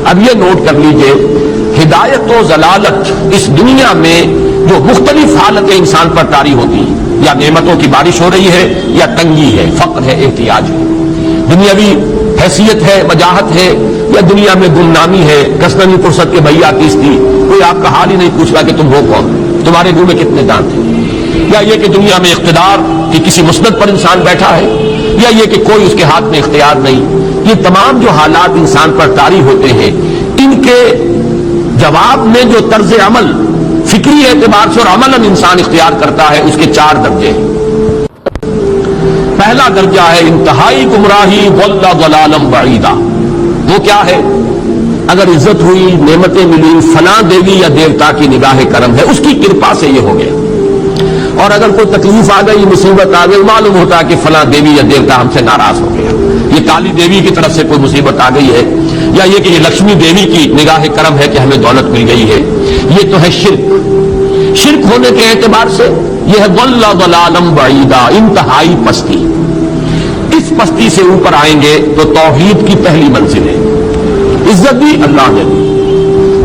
اب یہ نوٹ کر لیجئے، ہدایت و ضلالت اس دنیا میں جو مختلف حالتیں انسان پر طاری ہوتی ہیں، یا نعمتوں کی بارش ہو رہی ہے، یا تنگی ہے، فقر ہے، احتیاج ہے، دنیاوی حیثیت ہے، وجاہت ہے، یا دنیا میں گمنامی ہے، کسرت فرصت کے بھیا تیستی، کوئی آپ کا حال ہی نہیں پوچھ رہا کہ تم ہو کون، تمہارے منہ میں کتنے دانت ہیں، یا یہ کہ دنیا میں اقتدار کی کسی مسند پر انسان بیٹھا ہے، یا یہ کہ کوئی اس کے ہاتھ میں اختیار نہیں، یہ تمام جو حالات انسان پر طاری ہوتے ہیں، ان کے جواب میں جو طرز عمل فکری اعتبار سے اور عملاً انسان اختیار کرتا ہے، اس کے 4 درجے ہیں۔ پہلا درجہ ہے انتہائی گمراہی وَاللَّهُ ضَلَالًا بَعِيدًا۔ وہ کیا ہے؟ اگر عزت ہوئی، نعمتیں ملی، فلاں دیوی یا دیوتا کی نگاہ کرم ہے، اس کی کرپا سے یہ ہو گیا، اور اگر کوئی تکلیف آ گئی، مصیبت آ گئی، معلوم ہوتا ہے کہ فلاں دیوی یا دیوتا ہم سے ناراض ہو گیا، یہ کالی دیوی کی طرف سے کوئی مصیبت آ گئی ہے، یا یہ کہ یہ لکشمی دیوی کی نگاہ کرم ہے کہ ہمیں دولت مل گئی ہے۔ یہ تو ہے شرک۔ شرک ہونے کے اعتبار سے یہ ہے وَاللَّهُ ضَلَالًا بَعِيدًا، انتہائی پستی۔ اس پستی سے اوپر آئیں گے تو توحید کی پہلی منزل ہے، عزت بھی اللہ نے دی،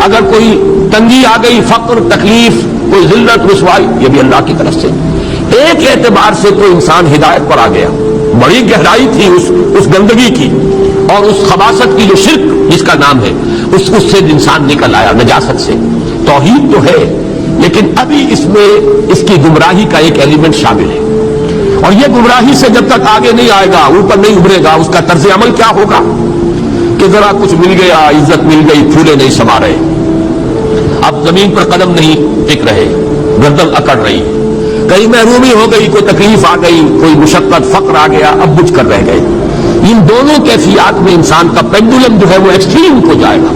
اگر کوئی تنگی آ گئی، فقر، تکلیف، کوئی ذلت، رسوائی، یہ بھی اللہ کی طرف سے۔ ایک اعتبار سے تو انسان ہدایت پر آ گیا، بڑی گہرائی تھی اس گندگی کی اور اس خباثت کی جو شرک جس کا نام ہے، اس سے انسان نکل آیا، نجاست سے۔ توحید تو ہے، لیکن ابھی اس میں اس کی گمراہی کا ایک ایلیمنٹ شامل ہے، اور یہ گمراہی سے جب تک آگے نہیں آئے گا، اوپر نہیں ابھرے گا، اس کا طرز عمل کیا ہوگا کہ ذرا کچھ مل گیا، عزت مل گئی، پھولے نہیں سما رہے، اب زمین پر قدم نہیں ٹک رہے، گردن اکڑ رہی، کہیں محرومی ہو گئی، کوئی تکلیف آ گئی، کوئی مشقت، فقر آ گیا، اب بجھ کر رہ گئے۔ ان دونوں کیفیات میں انسان کا پینڈولم جو ہے وہ ایکسٹریم کو جائے گا۔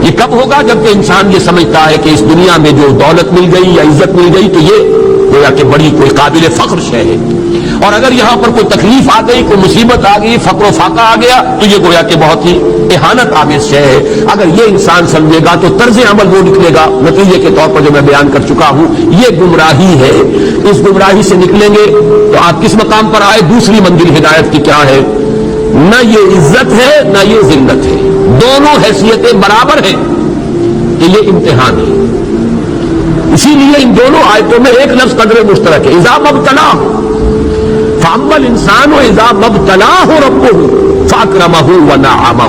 یہ کب ہوگا؟ جبکہ انسان یہ سمجھتا ہے کہ اس دنیا میں جو دولت مل گئی یا عزت مل گئی تو یہ گویا کہ بڑی کوئی قابل فخر شے ہے، اور اگر یہاں پر کوئی تکلیف آ گئی، کوئی مصیبت آ گئی، فقر و فاقہ آ گیا تو یہ گویا کہ بہت ہی اہانت آمیز شے ہے۔ اگر یہ انسان سمجھے گا تو طرز عمل وہ نکلے گا، نتیجے کے طور پر جو میں بیان کر چکا ہوں، یہ گمراہی ہے۔ اس گمراہی سے نکلیں گے تو آپ کس مقام پر آئے؟ دوسری منزل ہدایت کی کیا ہے؟ نہ یہ عزت ہے نہ یہ ذلت ہے، دونوں حیثیتیں برابر ہیں کہ یہ امتحان ہے۔ اسی لیے ان دونوں آیتوں میں ایک لفظ قدر مشترک ہے، اذا مبتلاہ فاما الانسان اذا مبتلاہ ربہ فاکرمہ ونعمہ۔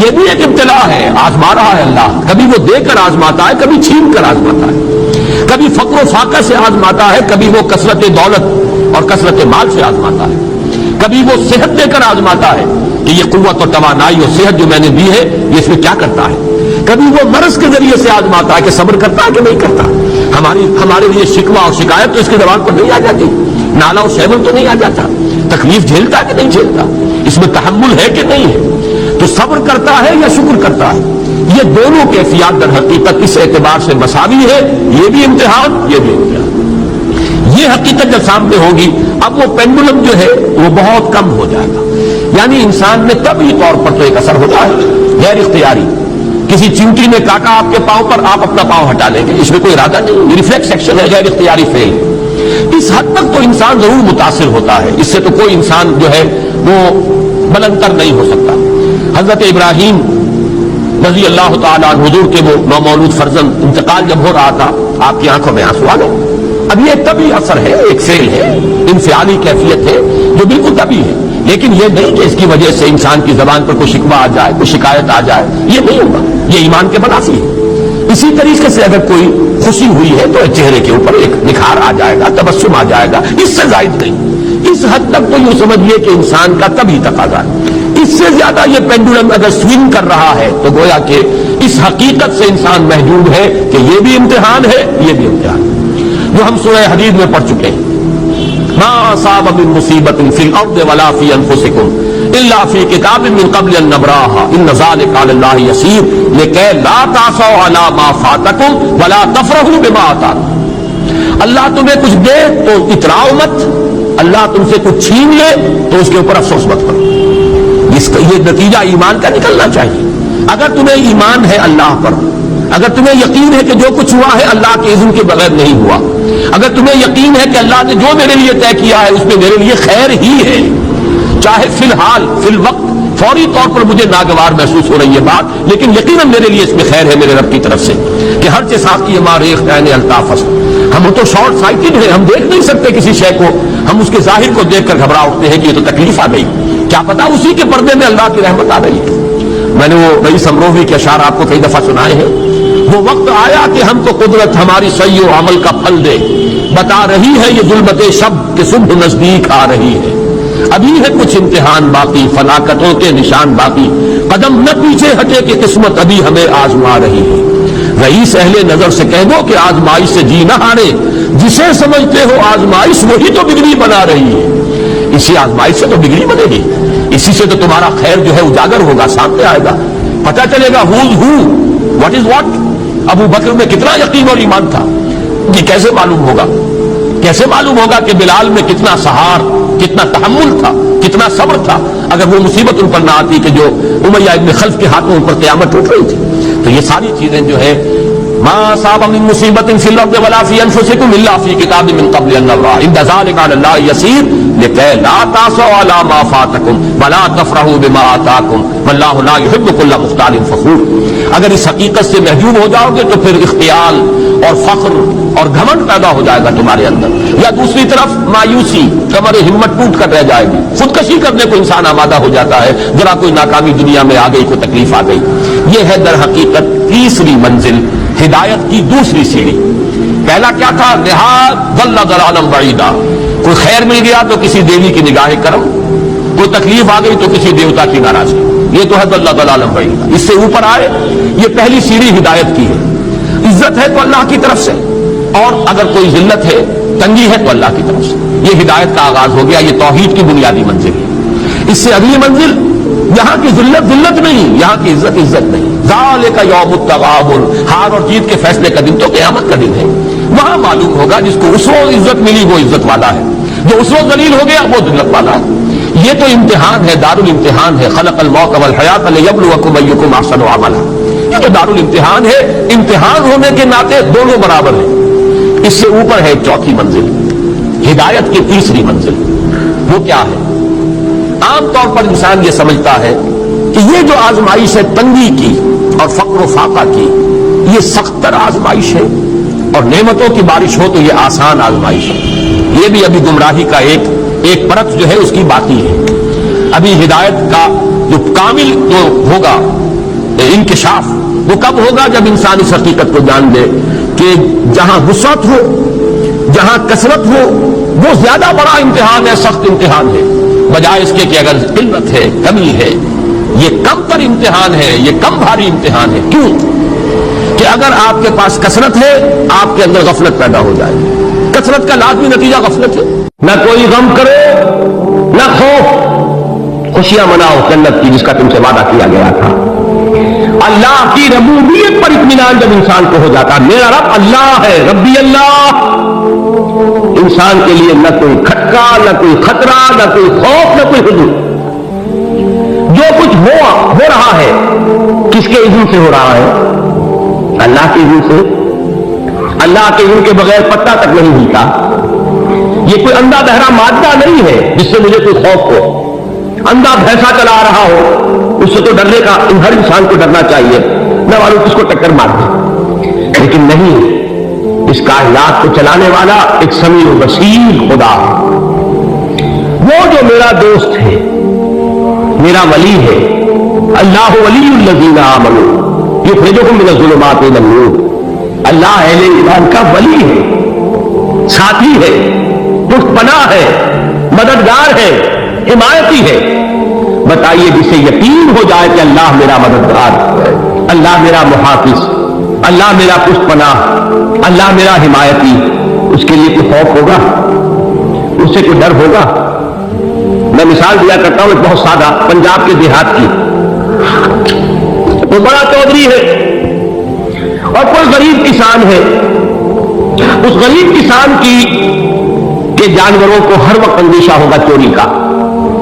یہ بھی ایک ابتلا ہے، آزما رہا ہے اللہ، کبھی وہ دے کر آزماتا ہے، کبھی چھین کر آزماتا ہے، کبھی فقر و فاقہ سے آزماتا ہے، کبھی وہ کثرت دولت اور کثرت مال سے آزماتا ہے، کبھی وہ صحت دے کر آزماتا ہے کہ یہ قوت اور توانائی اور صحت جو میں نے دی ہے یہ اس میں کیا کرتا ہے، کبھی وہ مرض کے ذریعے سے آزماتا ہے کہ صبر کرتا ہے کہ نہیں کرتا۔ ہمارے لیے شکوہ اور شکایت تو اس کی زبان پر نہیں آ جاتی، نالا اور شیون تو نہیں آ جاتا، تکلیف جھیلتا ہے کہ نہیں جھیلتا، اس میں تحمل ہے کہ نہیں ہے، تو صبر کرتا ہے یا شکر کرتا ہے۔ یہ دونوں کیفیات در حقیقت اس اعتبار سے مساوی ہے، یہ بھی امتحان، یہ بھی امتحان۔ یہ حقیقت جب سامنے ہوگی اب وہ پینڈولم جو ہے وہ بہت کم ہو جائے گا، یعنی انسان میں طبعی طور پر تو ایک اثر ہوتا ہے غیر اختیاری، کسی چینٹی نے کاٹا آپ کے پاؤں پر، آپ اپنا پاؤں ہٹا لیں گے، اس میں کوئی ارادہ نہیں، یہ ریفلیکس ایکشن ہے، غیر اختیاری فعل۔ اس حد تک تو انسان ضرور متاثر ہوتا ہے، اس سے تو کوئی انسان جو ہے وہ بلندر نہیں ہو سکتا۔ حضرت ابراہیم رضی اللہ تعالیٰ عنہ، حضور کے وہ نومولود فرزند، انتقال جب ہو رہا تھا آپ کی آنکھوں میں آنسو آ گئے۔ اب یہ طبعی اثر ہے، ایک فعل ہے، انفعالی کیفیت ہے جو بالکل طبعی ہے، لیکن یہ نہیں کہ اس کی وجہ سے انسان کی زبان پر کوئی شکوہ آ جائے، کوئی شکایت آ جائے، یہ نہیں ہوگا، یہ ایمان کے منافی ہے۔ اسی طریقے سے اگر کوئی خوشی ہوئی ہے تو چہرے کے اوپر ایک نکھار آ جائے گا، تبسم آ جائے گا، اس سے زائد نہیں۔ اس حد تک تو یوں سمجھیے کہ انسان کا طبعی تقاضا ہے، اس سے زیادہ یہ پینڈولم اگر سوئنگ کر رہا ہے تو گویا کہ اس حقیقت سے انسان محجوب ہے کہ یہ بھی امتحان ہے، یہ بھی امتحان ہے، جو ہم سورہ حدید میں پڑھ چکے ہیں۔ ما اصاب من مصیبت فی الارض ولا فی انفسکم الا فی کتاب من قبل ان نبراها ان ذلک علی اللہ یسیر لکی لا تعصوا علی ما فاتکم ولا تفرحوا بما آتاکم۔ اللہ تمہیں کچھ دے تو اتراؤ مت، اللہ تم سے کچھ چھین لے تو اس کے اوپر افسوس مت کرو۔ یہ نتیجہ ایمان کا نکلنا چاہیے۔ اگر تمہیں ایمان ہے اللہ پر، اگر تمہیں یقین ہے کہ جو کچھ ہوا ہے اللہ کے اذن کے بغیر نہیں ہوا، اگر تمہیں یقین ہے کہ اللہ نے جو میرے لیے طے کیا ہے اس میں میرے لیے خیر ہی ہے، چاہے فی الحال فی الوقت فوری طور پر مجھے ناگوار محسوس ہو رہی ہے بات، لیکن یقیناً میرے لیے اس میں خیر ہے میرے رب کی طرف سے کہ ہر چیز ہمارے عین الطاف، ہم تو شارٹ سائٹڈ ہیں، ہم دیکھ نہیں سکتے کسی شے کو، ہم اس کے ظاہر کو دیکھ کر گھبرا اٹھتے ہیں کہ یہ تو تکلیف آ گئی، کیا پتا اسی کے پردے میں اللہ کی رحمت آ رہی ہے۔ میں نے وہ رئیس امروہی کے اشعار آپ کو کئی دفعہ سنائے ہیں، وہ وقت آیا کہ ہم کو قدرت ہماری سعی و عمل کا پھل دے، بتا رہی ہے یہ ظلمت شب کہ صبح نزدیک آ رہی ہے، ابھی ہے کچھ امتحان باقی، فلاکتوں کے نشان باقی، قدم نہ پیچھے ہٹے کہ قسمت ابھی ہمیں آزما رہی ہے۔ رئیس اہل نظر سے کہہ دو کہ آزمائش سے جی نہ ہارے، جسے سمجھتے ہو آزمائش وہی تو بگڑی بنا رہی ہے۔ اسی آزمائش سے تو بگڑی بنے گی، اسی سے تو تمہارا خیر جو ہے اجاگر ہوگا، سامنے آئے گا، پتہ چلے گا who's who, what is what۔ ابو بکر میں کتنا یقین اور ایمان تھا، یہ کیسے معلوم ہوگا؟ کیسے معلوم ہوگا کہ بلال میں کتنا سہار، کتنا تحمل تھا، کتنا صبر تھا، اگر وہ مصیبت ان پر نہ آتی کہ جو امیہ ابن خلف کے ہاتھوں ان پر قیامت ٹوٹ رہی تھی۔ تو یہ ساری چیزیں جو ہے ما اصاب من مصیبت فی الارض ولا فی انفسکم الا فی کتاب من قبل ان نبرأ ان ذلک علی اللہ یسیر لکی لا تأسوا علی ما فاتکم ولا تفرحوا بما آتاکم واللہ لا یحب کل مختال فخور۔ اگر اس حقیقت سے محجوب ہو جاؤ گے تو پھر اختیال اور فخر اور گھمنڈ پیدا ہو جائے گا تمہارے اندر، یا دوسری طرف مایوسی، تمہاری ہمت ٹوٹ کر رہ جائے گی، خودکشی کرنے کو انسان آمادہ ہو جاتا ہے، ذرا کوئی ناکامی دنیا میں آ گئی، کوئی تکلیف آ گئی۔ یہ ہے در حقیقت تیسری منزل، ہدایت کی دوسری سیڑھی۔ پہلا کیا تھا؟ لحاظ ضل ضلالا بعیدا، کوئی خیر مل گیا تو کسی دیوی کی نگاہ کرم، کوئی تکلیف آ گئی تو کسی دیوتا کی ناراضگی، یہ تو ہے ضل ضلالا بعیدا۔ اس سے اوپر آئے، یہ پہلی سیڑھی ہدایت کی ہے۔ عزت ہے تو اللہ کی طرف سے، اور اگر کوئی ذلت ہے، تنگی ہے تو اللہ کی طرف سے، یہ ہدایت کا آغاز ہو گیا، یہ توحید کی بنیادی منزل ہے۔ اس سے اگلی منزل، یہاں کی ذلت ذلت نہیں، یہاں کی عزت عزت نہیں، ذالک یوم التغابن، ہار اور جیت کے فیصلے کا دن تو قیامت کا دن ہے، وہاں معلوم ہوگا جس کو اس وقت عزت ملی وہ عزت والا ہے، جو اس وقت ذلیل ہو گیا وہ ذلت والا ہے۔ یہ تو امتحان ہے، دار الامتحان ہے، خلق الموت والحیات لیبلوکم ایکم احسن عملا، یہ تو دار الامتحان ہے، امتحان ہونے کے ناطے دونوں برابر ہیں۔ اس سے اوپر ہے چوتھی منزل، ہدایت کی تیسری منزل، وہ کیا ہے؟ عام طور پر انسان یہ سمجھتا ہے کہ یہ جو آزمائش ہے تنگی کی اور فقر و فاقہ کی، یہ سخت تر آزمائش ہے، اور نعمتوں کی بارش ہو تو یہ آسان آزمائش ہے۔ یہ بھی ابھی گمراہی کا ایک پرت جو ہے اس کی باقی ہے۔ ابھی ہدایت کا جو کامل جو ہوگا انکشاف وہ کب ہوگا؟ جب انسان اس حقیقت کو جان لے کہ جہاں وسعت ہو، جہاں کثرت ہو، وہ زیادہ بڑا امتحان ہے، سخت امتحان ہے، بجائے اس کے کہ اگر قلت ہے، کمی ہے، یہ کم تر امتحان ہے، یہ کم بھاری امتحان ہے۔ کیوں؟ کہ اگر آپ کے پاس کثرت ہے، آپ کے اندر غفلت پیدا ہو جائے گی۔ کثرت کا لازمی نتیجہ غفلت ہے، نہ کوئی غم کرو نہ خوف، خوشیاں مناؤ جنت کی جس کا تم سے وعدہ کیا گیا تھا۔ اللہ کی ربوبیت پر اطمینان جب انسان کو ہو جاتا، میرا رب اللہ ہے، ربی اللہ، انسان کے لیے نہ کوئی کھٹکا، نہ کوئی خطرہ، نہ کوئی خوف، نہ کوئی حضور۔ جو کچھ ہو رہا ہے کس کے اذن سے ہو رہا ہے؟ اللہ کے اذن سے۔ اللہ کے اذن کے بغیر پتہ تک نہیں ہلتا۔ یہ کوئی اندھا بہرا مادہ نہیں ہے جس سے مجھے کوئی خوف ہو۔ اندھا بھینسا چلا رہا ہو اس سے تو ڈرنے کا ہر انسان کو ڈرنا چاہیے، نہ معلوم کس کو ٹکر مار دے، لیکن نہیں، اس کائنات کو چلانے والا ایک سمیع و بصیر خدا، وہ جو میرا دوست ہے، میرا ولی ہے۔ اللہ ولی الذین آمنوا یخرجہم من الظلمات الی النور، اللہ اہل ایمان کا ولی ہے، ساتھی ہے، پشت پناہ ہے، مددگار ہے، حمایتی ہے۔ بتائیے جسے یقین ہو جائے کہ اللہ میرا مددگار، اللہ میرا محافظ، اللہ میرا پشت پناہ، اللہ میرا حمایتی، اس کے لیے کوئی خوف ہوگا؟ اس سے کوئی ڈر ہوگا؟ میں مثال دیا کرتا ہوں ایک بہت سادہ، پنجاب کے دیہات کی۔ وہ بڑا چودھری ہے اور کوئی غریب کسان ہے، اس غریب کسان کی کہ جانوروں کو ہر وقت اندیشہ ہوگا چوری کا،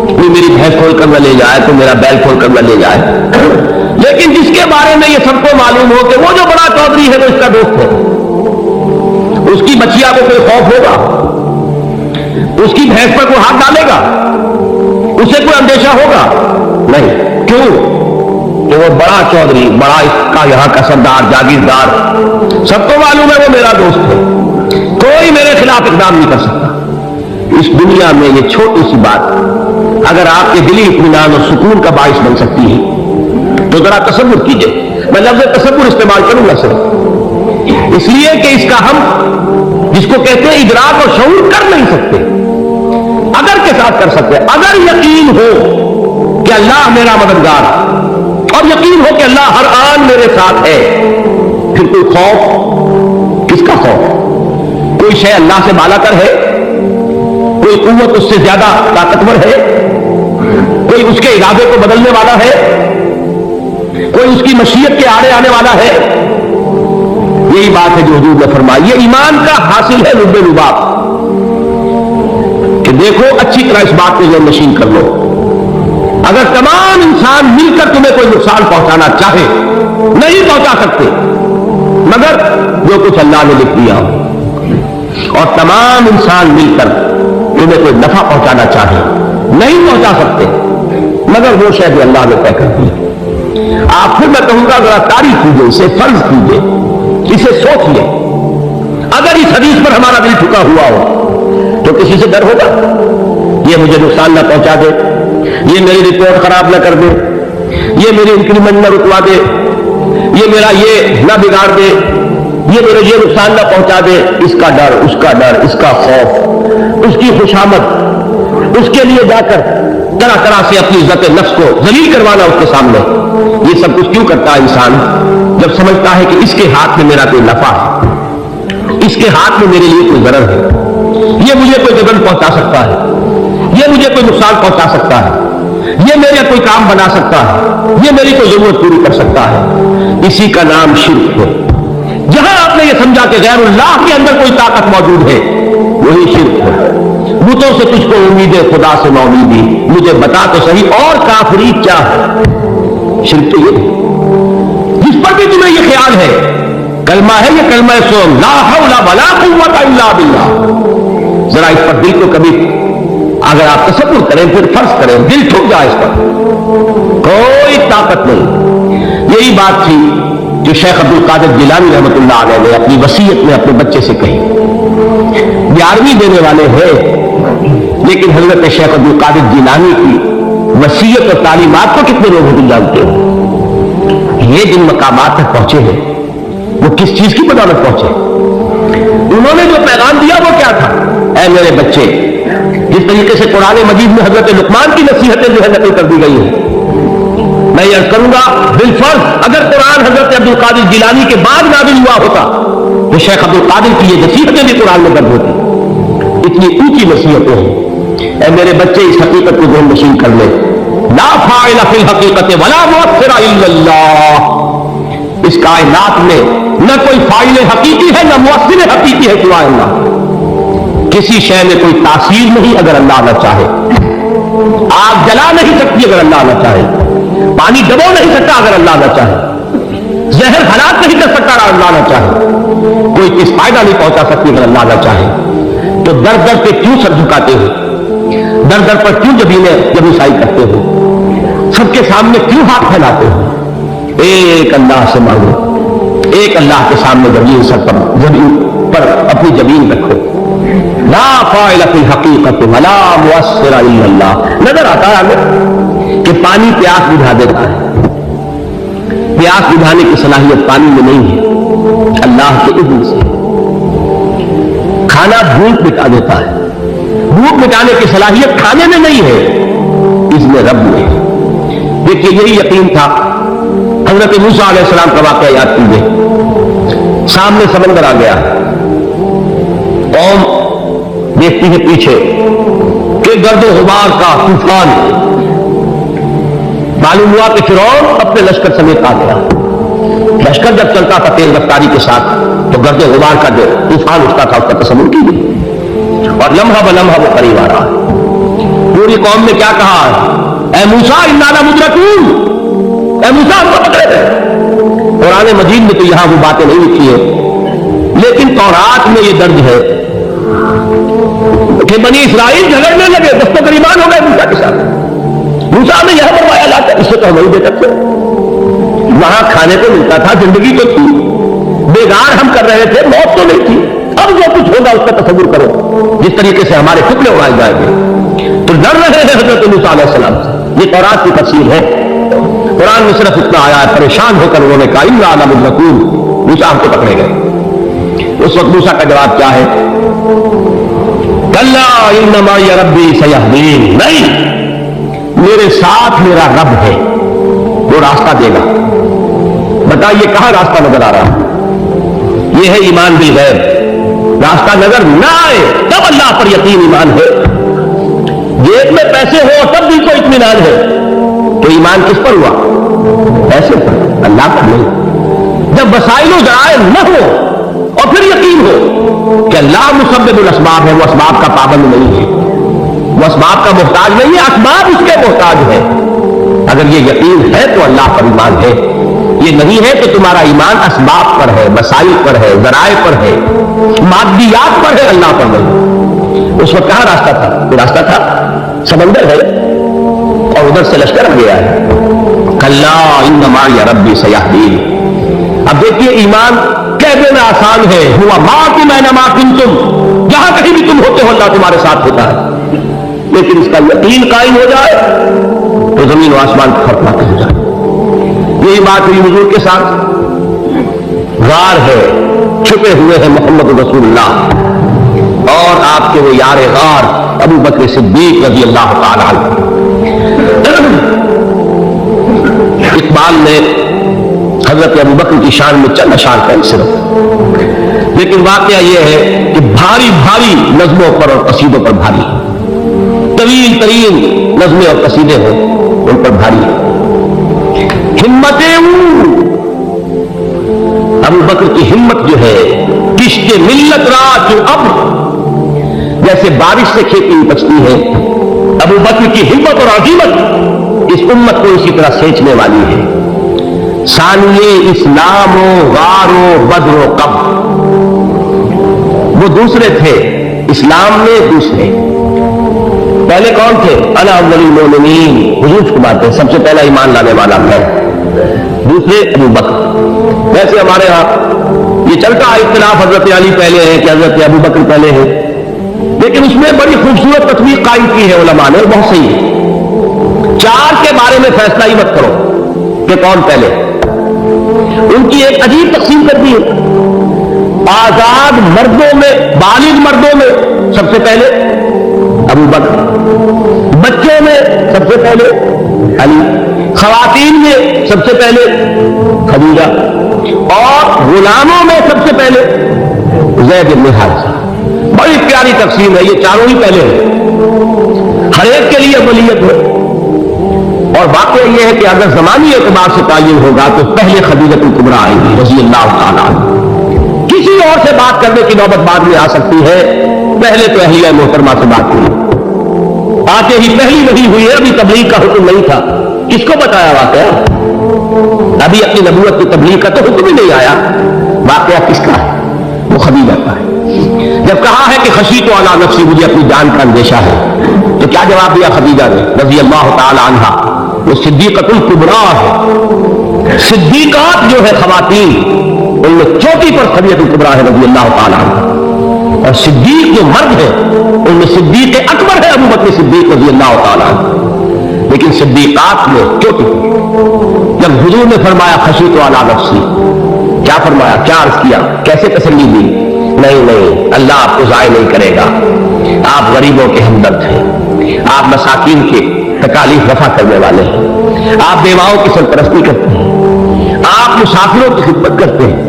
کوئی میری بھینس کھول کر نہ لے جائے، تو میرا بیل کھول کر نہ لے جائے۔ لیکن جس کے بارے میں یہ سب کو معلوم ہو کہ وہ جو بڑا چودھری ہے وہ اس کا دوست ہے، اس کی بچیا کو کوئی خوف ہوگا؟ اس کی بھینس پر کوئی ہاتھ ڈالے گا؟ اسے کوئی اندیشہ ہوگا؟ نہیں۔ کیوں کہ وہ بڑا چودھری، بڑا اس کا یہاں کا سردار، جاگیردار، سب کو معلوم ہے وہ میرا دوست ہے، کوئی میرے خلاف اقدام نہیں کر سکتا۔ اس دنیا میں یہ چھوٹی سی بات اگر آپ کے دلی اطمینان اور سکون کا باعث بن سکتی ہے تو ذرا تصور کیجئے۔ میں لفظ تصور استعمال کروں گا صرف اس لیے کہ اس کا ہم جس کو کہتے ہیں ادراک اور شعور کر نہیں سکتے، اگر کے ساتھ کر سکتے، اگر یقین ہو کہ اللہ میرا مددگار اور یقین ہو کہ اللہ ہر آن میرے ساتھ ہے، پھر کوئی خوف، کس کا خوف؟ کوئی شے اللہ سے بالا کر ہے؟ کوئی قوت اس سے زیادہ طاقتور ہے؟ کوئی اس کے ارادے کو بدلنے والا ہے؟ کوئی اس کی مشیت کے آڑے آنے والا ہے؟ یہی بات ہے جو حضور نے فرمائی۔ یہ ایمان کا حاصل ہے لب لباب کہ دیکھو اچھی طرح اس بات کو ذہن نشین کر لو، اگر تمام انسان مل کر تمہیں کوئی نقصان پہنچانا چاہے نہیں پہنچا سکتے مگر جو کچھ اللہ نے لکھ دیا ہو، اور تمام انسان مل کر تمہیں کوئی نفع پہنچانا چاہے نہیں پہنچا سکتے مگر وہ شاید اللہ نے طے کر دی۔ آپ پھر میں کہوں گا ذرا تعریف کیجیے، اسے فرض کیجیے، اسے سوچیے۔ اگر اس حدیث پر ہمارا دل ٹھکا ہوا ہو تو کسی سے ڈر ہوگا یہ مجھے نقصان نہ پہنچا دے، یہ میری رپورٹ خراب نہ کر دے، یہ میری انکریمنٹ نہ رکوا دے، یہ میرا یہ نہ بگاڑ دے، یہ میرے یہ نقصان نہ پہنچا دے۔ اس کا ڈر، اس کا ڈر، اس کا خوف، اس کی خوشامد، اس کے لیے جا کر طرح طرح سے اپنی عزت نفس کو ذلیل کروانا اس کے سامنے، یہ سب کچھ کیوں کرتا ہے انسان؟ جب سمجھتا ہے کہ اس کے ہاتھ میں میرا کوئی نفع ہے، اس کے ہاتھ میں میرے لیے کوئی ضرر ہے، یہ مجھے کوئی گزن پہنچا سکتا ہے، یہ مجھے کوئی نقصان پہنچا سکتا ہے، یہ میرا کوئی کام بنا سکتا ہے، یہ میری کوئی ضرورت پوری کر سکتا ہے، اسی کا نام شرک ہے۔ جہاں آپ نے یہ سمجھا کہ غیر اللہ کے اندر کوئی طاقت موجود ہے وہی شرک ہے۔ بتوں سے تجھ کو امید ہے، خدا سے ناامیدی، مجھے بتا تو صحیح اور کافری کیا ہے؟ شرک تو یہ ہے جس پر بھی تمہیں یہ خیال ہے، کلمہ ہے یہ کلمہ سوم لا حول ولا قوت الا باللہ، ذرا اس پر دل کو کبھی اگر آپ تصور کریں پھر فرض کریں دل ٹھک جائے، اس پر کوئی طاقت نہیں۔ یہی بات تھی جو شیخ عبد القادر جیلانی رحمۃ اللہ علیہ نے اپنی وصیت میں اپنے بچے سے کہی۔ 11ویں دینے والے ہیں لیکن حضرت شیخ عبد القادر جیلانی کی وصیت اور تعلیمات کو کتنے لوگ حضور جانتے ہو؟ یہ جن مقامات تک پہنچے ہیں وہ کس چیز کی بدولت پہنچے؟ انہوں نے جو پیغام دیا وہ کیا تھا؟ اے میرے بچے، جس طریقے سے قرآن مجید میں حضرت لقمان کی نصیحتیں جو ہے نقل کر دی گئی ہیں، میں یہ عرض کروں گا بالفرض اگر قرآن حضرت عبد القادر جیلانی کے بعد نازل ہوا ہوتا تو شیخ عبد القادر کی یہ نصیحتیں بھی قرآن میں درج ہوتی۔ اتنی اونچی نصیحتیں ہیں۔ اے میرے بچے اس حقیقت کو ذہن نشین کر لے، لا فاعل فی الحقیقت ولا مؤثر الا اللہ، اس کائنات میں نہ کوئی فاعل حقیقی ہے نہ مؤثر حقیقی ہے سوائے اللہ۔ کسی شے میں کوئی تاثیر نہیں اگر اللہ نہ چاہے، آگ جلا نہیں سکتی اگر اللہ نہ چاہے، پانی ڈبو نہیں سکتا اگر اللہ نہ چاہے، زہر ہلاک نہیں کر سکتا اگر اللہ نہ چاہے، کوئی کس فائدہ نہیں پہنچا سکتی اگر اللہ نہ چاہے۔ تو در در پہ کیوں سر جھکاتے ہو؟ در در پر کیوں جبوسائی کرتے ہو؟ سب کے سامنے کیوں ہاتھ پھیلاتے ہو؟ ایک اللہ سے مانگو، ایک اللہ کے سامنے زمین سر پر زمین پر اپنی زمین رکھو۔ لا فاعل فی الحقیقت ولا مؤثر الا اللہ۔ نظر آتا ہے ہمیں کہ پانی پیاس بجھا دیتا ہے، پیاس بجھانے کی صلاحیت پانی میں نہیں ہے، اللہ کے اذن سے۔ کھانا بھوک مٹا دیتا ہے، بھوک مٹانے کی صلاحیت کھانے میں نہیں ہے، اذن رب میں۔ دیکھیے یہی یقین تھا حضرت موسیٰ علیہ السلام کا واقعہ یاد کیجیے۔ سامنے سمندر آ گیا، قوم دیکھتی ہے پیچھے کہ گرد و غبار کا طوفان، معلوم ہوا کہ فرعون اپنے لشکر سمیت آ گیا۔ لشکر جب چلتا تھا تیز رفتاری کے ساتھ تو گرد و غبار کا جو طوفان اٹھتا تھا اس کا تصور کیجیے، اور لمحہ بلمحہ وہ قریب آ رہا ہے۔ پوری قوم نے کیا کہا؟ اے موسیٰ انا لمدرکون، اے موسیٰ ہم کو پکڑے گئے۔ قرآن مجید میں تو یہاں وہ باتیں نہیں لکھی ہیں، لیکن تورات میں یہ درج ہے کہ بنی اسرائیل جھگڑنے لگے، دست و گریبان ہو گئے موسیٰ کے ساتھ۔ موسیٰ نے یہاں فرمایا لا کر، اس سے تو ہم نہیں دے سکتے، وہاں کھانے کو ملتا تھا، زندگی تو تھی، بیگار ہم کر رہے تھے، موت تو نہیں تھی، اب جو کچھ ہوگا اس کا تصور کرو، جس طریقے سے ہمارے فتنے اڑائے جائیں گے۔ تو ڈر رہے ہیں حضرت موسیٰ علیہ السلام سے۔ یہ تورات کی تفسیر ہے، قرآن میں صرف اتنا آیا ہے، پریشان ہو کر انہوں نے کہا اِنَّا لَمُدْرَكُونَ، موسیٰ ہم کو پکڑے گئے۔ اس وقت موسیٰ کا جواب کیا ہے؟ کَلَّا إِنَّ مَعِیَ رَبِّی سَیَہْدِینِ، نہیں، میرے ساتھ میرا رب ہے، وہ راستہ دے گا۔ بتائیے کہاں راستہ نظر آ رہا ہے؟ یہ ہے ایمان بالغیب۔ راستہ نظر نہ آئے تب اللہ پر یقین ایمان ہے، جیب میں پیسے ہو تب بھی کوئی اطمینان ہے، تو ایمان کس پر ہوا؟ پیسے پر، اللہ پر نہیں۔ جب وسائل و ذرائع نہ ہو اور پھر یقین ہو کہ اللہ مسبب الاسباب ہے، وہ اسباب کا پابند نہیں ہے، وہ اسباب کا محتاج نہیں ہے، اسباب اس کے محتاج ہے۔ اگر یہ یقین ہے تو اللہ پر ایمان ہے، یہ نہیں ہے تو تمہارا ایمان اسباب پر ہے، وسائل پر ہے، ذرائع پر ہے، مادیات پر ہے، اللہ پر نہیں۔ اس وقت کہاں راستہ تھا؟ وہ راستہ تھا سمندر ہے اور ادھر سے لشکر آ گیا ہے۔ کلا ان معی ربی سیہدین۔ اب دیکھیے ایمان کہہ دینا آسان ہے، ہوا معکم اینما کنتم، جہاں کہیں بھی تم ہوتے ہو اللہ تمہارے ساتھ ہوتا ہے، لیکن اس کا یقین قائم ہو جائے تو زمین و آسمان کا فرق واقع ہو جائے۔ یہی بات ہوئی حضور کے ساتھ، غار ہے، چھپے ہوئے ہیں محمد رسول اللہ اور آپ کے وہ یار غار ابو بکر صدیق رضی اللہ تعالی عنہ۔ اقبال نے حضرت ابو بکر کی شان میں چند اشعار کہے صرف، لیکن واقعہ یہ ہے کہ بھاری بھاری نظموں پر اور قصیدوں پر بھاری، طویل ترین نظمیں اور قصیدے ہیں ان پر بھاری۔ ہمتیں ابو بکر کی ہمت جو ہے، کشت ملت رات جو اب جیسے بارش سے کھیتی اپجتی ہے، ابو بکر کی ہمت اور عظیمت اس امت کو اسی طرح سینچنے والی ہے۔ ثانیے اسلام و غار و بدر و قبر، وہ دوسرے تھے اسلام میں، دوسرے پہلے کون تھے؟ انا اول المؤمنین، حضور کو بات ہے، سب سے پہلا ایمان لانے والا ہے، دوسرے ابو بکر۔ ویسے ہمارے ہاں یہ چلتا ہے اختلاف، حضرت علی پہلے ہے کہ حضرت ابو بکر پہلے ہے، لیکن اس میں بڑی خوبصورت تطبیق قائم کی ہے علماء نے، بہت صحیح ہے۔ چار کے بارے میں فیصلہ ہی مت کرو کہ کون پہلے، ان کی ایک عجیب تقسیم کر دی ہے۔ آزاد مردوں میں، بالغ مردوں میں سب سے پہلے ابو بکر، بچوں میں سب سے پہلے علی، خواتین میں سب سے پہلے خدیجہ، اور غلاموں میں سب سے پہلے زید بن حارثہ۔ بڑی پیاری تقسیم ہے، یہ چاروں ہی پہلے ہیں، ہر ایک کے لیے ولیت ہے۔ اور واقعہ یہ ہے کہ اگر زمانی اعتبار سے تعین ہوگا تو پہلے خدیجہ کبریٰ آئیں گی رضی اللہ تعالیٰ عنہ۔ کسی اور سے بات کرنے کی نوبت بعد میں آ سکتی ہے، پہلے تو اہلیہ محترمہ سے بات ہوئی، آتے ہی پہلی وحی ہوئی ہے، ابھی تبلیغ کا حکم نہیں تھا، کس کو بتایا واقعہ؟ ابھی اپنی نبوت کی تبلیغ کا تو حکم ہی نہیں آیا، واقعہ کس کا ہے؟ وہ خدیجہ کا ہے۔ جب کہا ہے کہ خشیت علی نفسی، مجھے اپنی جان کا اندیشہ ہے، تو کیا جواب دیا خدیجہ نے رضی اللہ تعالی عنہا؟ وہ صدیقۃ الکبریٰ ہے، صدیقات جو ہے خواتین ان میں چوٹی پر خدیجہ الکبریٰ ہے رضی اللہ تعالی عنہ، اور صدیق جو مرد ہے ان میں صدیق اکبر ہے ابو بکر صدیق رضی اللہ تعالی عنہ، لیکن صدیقات میں چوٹی۔ جب حضور نے فرمایا خشیت علی نفسی، کیا فرمایا، کیا عرض کیا، کیسے تسلی دی؟ نہیں، اللہ آپ کو ضائع نہیں کرے گا، آپ غریبوں کے ہمدرد ہیں، آپ مساکین کے تکالیف رفع کرنے والے ہیں، آپ بیواؤں کی سرپرستی کرتے ہیں، آپ مسافروں کی خدمت کرتے ہیں،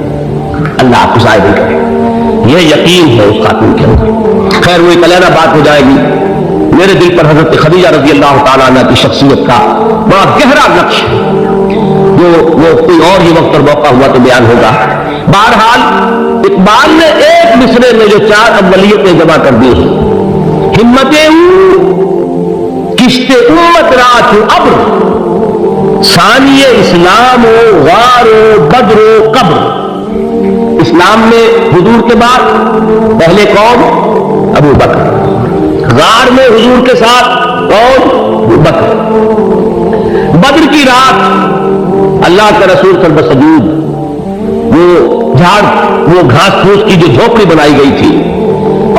اللہ آپ کو ضائع نہیں کرے گا۔ یہ یقین ہے اس خاتون کے اندر۔ خیر وہ ایک علیحدہ بات ہو جائے گی، میرے دل پر حضرت خدیجہ رضی اللہ تعالیٰ عنہ کی شخصیت کا بڑا گہرا نقش، جو وہ کوئی اور ہی وقت اور موقع ہوا تو بیان ہوگا۔ بہرحال اقبال نے ایک مصرے میں جو چار اولیتیں جمع کر دی ہیں، ہمتیں کشت امت رات ابر، ثانی اسلام و غار و بدر و قبر۔ اسلام میں حضور کے بعد پہلے کون؟ ابو بکر، غار میں حضور کے ساتھ کون؟ ابو بکر، بدر کی رات اللہ کا رسول صلی اللہ علیہ وسلم وہ گھاس پھوس کی جو جھوپڑی بنائی گئی تھی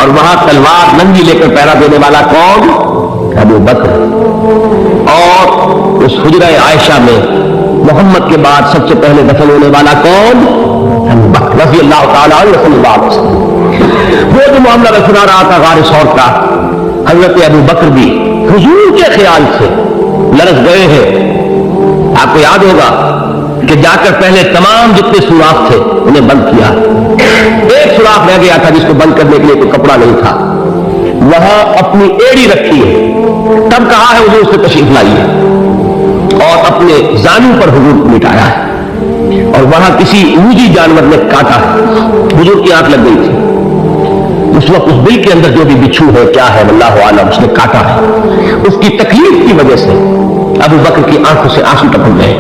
اور وہاں تلوار ننگی لے کر پہرا دینے والا کون؟ ابو بکر. اور اس حجرہ عائشہ میں محمد کے بعد سب سے پہلے دفن ہونے والا کون؟ ابو بکر رضی اللہ تعالیٰ عنہ صلی اللہ علیہ وسلم. وہ جو معاملہ میں سنا رہا تھا غار ثور کا، حضرت ابو بکر بھی حضور کے خیال سے لرز گئے ہیں. آپ کو یاد ہوگا کہ جا کر پہلے تمام جتنے سوراخ تھے انہیں بند کیا. ایک سوراخ رہ گیا تھا جس کو بند کرنے کے لیے کوئی کپڑا نہیں تھا. وہاں اپنی ایڑی رکھی ہے، تب کہا ہے حضور سے تشریف لائیے، اور اپنے زانو پر حضور کو مٹایا ہے. اور وہاں کسی موجی جانور نے کاٹا ہے، حضور کی آنکھ لگ گئی تھی. اس وقت اس بل کے اندر جو بھی بچھو ہے کیا ہے واللہ عالم، اس نے کاٹا ہے. اس کی تکلیف کی وجہ سے ابو بکر کی آنکھوں سے آنسو ٹپک گئے.